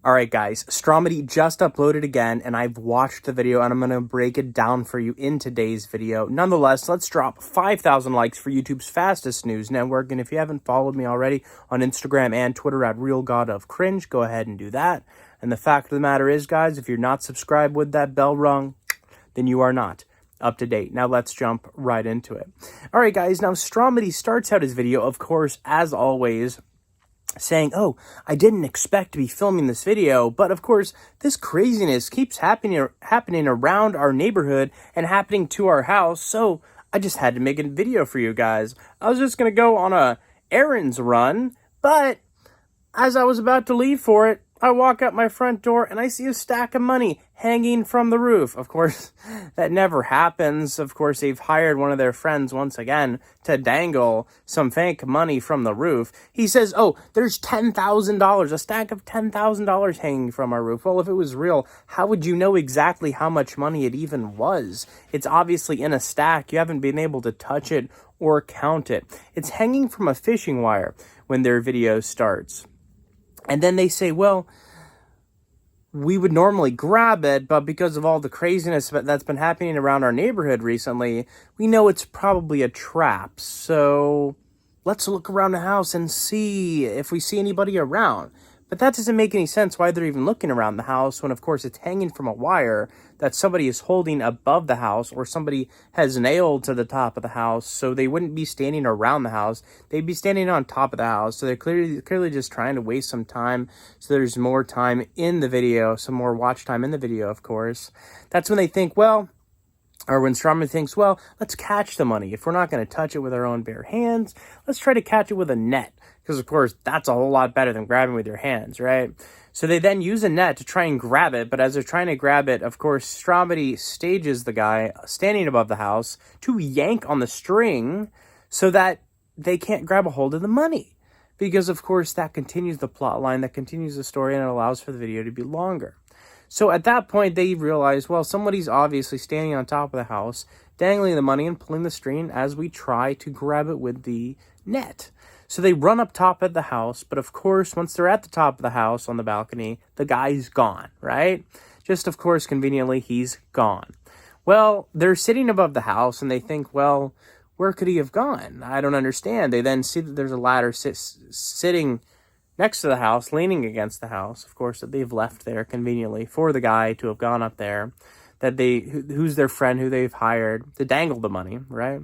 Alright guys, Stromedy just uploaded again, and I've watched the video, and I'm going to break it down for you in today's video. Nonetheless, let's drop 5,000 likes for YouTube's fastest news network, and if you haven't followed me already on Instagram and Twitter at RealGodOfCringe, go ahead and do that. And the fact of the matter is, guys, if you're not subscribed with that bell rung, then you are not up to date. Now let's jump right into it. Alright guys, now Stromedy starts out his video, of course, as always, saying, oh, I didn't expect to be filming this video, but of course, this craziness keeps happening around our neighborhood and happening to our house, so I just had to make a video for you guys. I was just going to go on a errands run, but as I was about to leave for it, I walk out my front door and I see a stack of money hanging from the roof. Of course, that never happens. Of course, they've hired one of their friends once again to dangle some fake money from the roof. He says, oh, there's $10,000, a stack of $10,000 hanging from our roof. Well, if it was real, how would you know exactly how much money it even was? It's obviously in a stack. You haven't been able to touch it or count it. It's hanging from a fishing wire when their video starts. And then they say, well, we would normally grab it, but because of all the craziness that's been happening around our neighborhood recently, we know it's probably a trap. So let's look around the house and see if we see anybody around. But that doesn't make any sense why they're even looking around the house when, of course, it's hanging from a wire that somebody is holding above the house or somebody has nailed to the top of the house. So they wouldn't be standing around the house. They'd be standing on top of the house. So they're clearly just trying to waste some time. So there's more time in the video, some more watch time in the video, of course. That's when they think, well, or when Stromedy thinks, well, let's catch the money. If we're not going to touch it with our own bare hands, let's try to catch it with a net. Because, of course, that's a whole lot better than grabbing with your hands, right? So they then use a net to try and grab it. But as they're trying to grab it, of course, Stromedy stages the guy standing above the house to yank on the string so that they can't grab a hold of the money. Because, of course, that continues the plot line, that continues the story, and it allows for the video to be longer. So at that point, they realize, well, somebody's obviously standing on top of the house, dangling the money and pulling the string as we try to grab it with the net. So they run up top of the house, but of course, once they're at the top of the house on the balcony, the guy's gone, right? Just, of course, conveniently, he's gone. Well, they're sitting above the house, and they think, well, where could he have gone? I don't understand. They then see that there's a ladder sitting next to the house, leaning against the house, of course, that they've left there conveniently for the guy to have gone up there, that who's their friend who they've hired to dangle the money, right?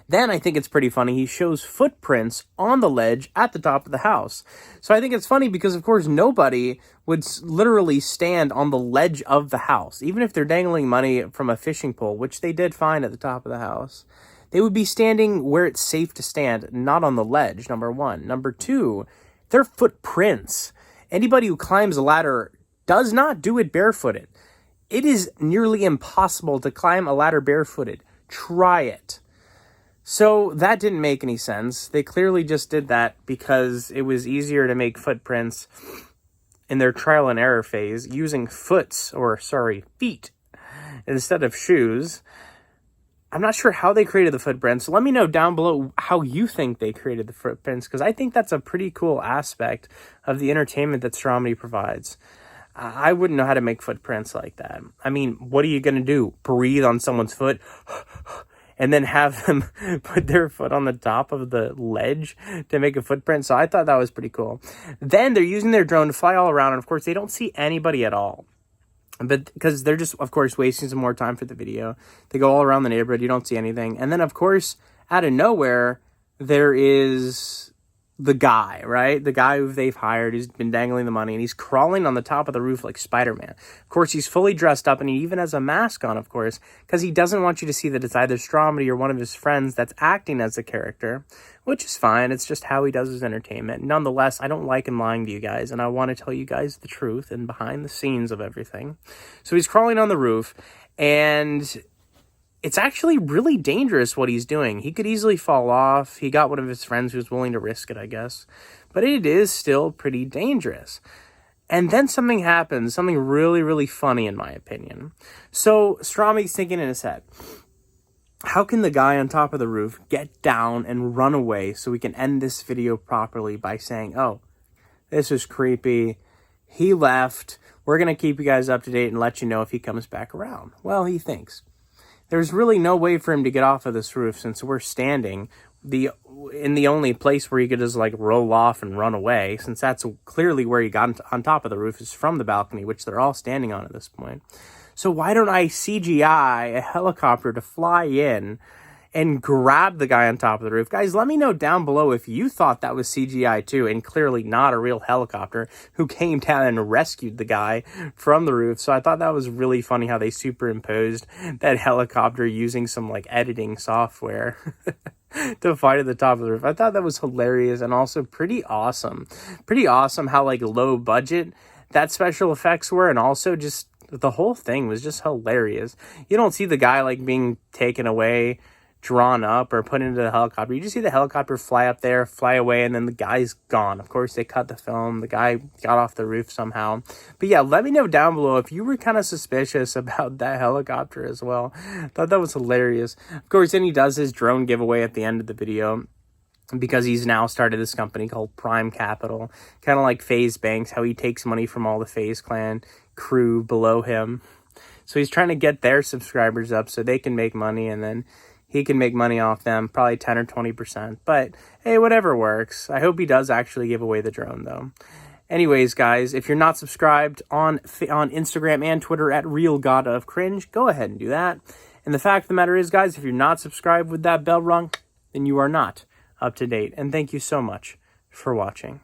Then I think it's pretty funny. He shows footprints on the ledge at the top of the house. So I think it's funny because, of course, nobody would literally stand on the ledge of the house. Even if they're dangling money from a fishing pole, which they did find at the top of the house, they would be standing where it's safe to stand, not on the ledge, number one. Number two, they're footprints. Anybody who climbs a ladder does not do it barefooted. It is nearly impossible to climb a ladder barefooted. Try it. So that didn't make any sense. They clearly just did that because it was easier to make footprints in their trial and error phase using feet instead of shoes. I'm not sure how they created the footprints. Let me know down below how you think they created the footprints, because I think that's a pretty cool aspect of the entertainment that Stromedy provides. I wouldn't know how to make footprints like that. I mean, what are you going to do? Breathe on someone's foot? And then have them put their foot on the top of the ledge to make a footprint. So I thought that was pretty cool. Then they're using their drone to fly all around. And, of course, they don't see anybody at all. But because they're just, of course, wasting some more time for the video. They go all around the neighborhood. You don't see anything. And then, of course, out of nowhere, there is the guy, right? The guy who they've hired who's been dangling the money, and he's crawling on the top of the roof like Spider-Man. Of course, he's fully dressed up, and he even has a mask on, of course, because he doesn't want you to see that it's either Stromedy or one of his friends that's acting as a character, which is fine. It's just how he does his entertainment. Nonetheless, I don't like him lying to you guys, and I want to tell you guys the truth and behind the scenes of everything. So he's crawling on the roof, and it's actually really dangerous what he's doing. He could easily fall off. He got one of his friends who's willing to risk it, I guess. But it is still pretty dangerous. And then something happens, something really, really funny in my opinion. So Stromedy's thinking in his head, how can the guy on top of the roof get down and run away so we can end this video properly by saying, oh, this is creepy. He left. We're going to keep you guys up to date and let you know if he comes back around. Well, he thinks. There's really no way for him to get off of this roof since we're standing in the only place where he could just like roll off and run away, since that's clearly where he got on top of the roof is from the balcony, which they're all standing on at this point. So why don't I CGI a helicopter to fly in and grab the guy on top of the roof? Guys, let me know down below if you thought that was CGI too, and clearly not a real helicopter who came down and rescued the guy from the roof. So I thought that was really funny how they superimposed that helicopter using some like editing software to fight at the top of the roof. I thought that was hilarious and also pretty awesome. Pretty awesome how like low budget that special effects were, and also just the whole thing was just hilarious. You don't see the guy like being taken away, drawn up, or put into the helicopter. You just see the helicopter fly up there, fly away, and then the guy's gone. Of course, they cut the film. The guy got off the roof somehow. But yeah, let me know down below if you were kind of suspicious about that helicopter as well. I thought that was hilarious. Of course, then he does his drone giveaway at the end of the video, because he's now started this company called Prime Capital, kind of like FaZe Banks, how he takes money from all the FaZe Clan crew below him. So he's trying to get their subscribers up so they can make money, and then he can make money off them, probably 10 or 20%. But hey, whatever works. I hope he does actually give away the drone, though. Anyways, guys, if you're not subscribed on Instagram and Twitter at RealGodOfCringe, go ahead and do that. And the fact of the matter is, guys, if you're not subscribed with that bell rung, then you are not up to date. And thank you so much for watching.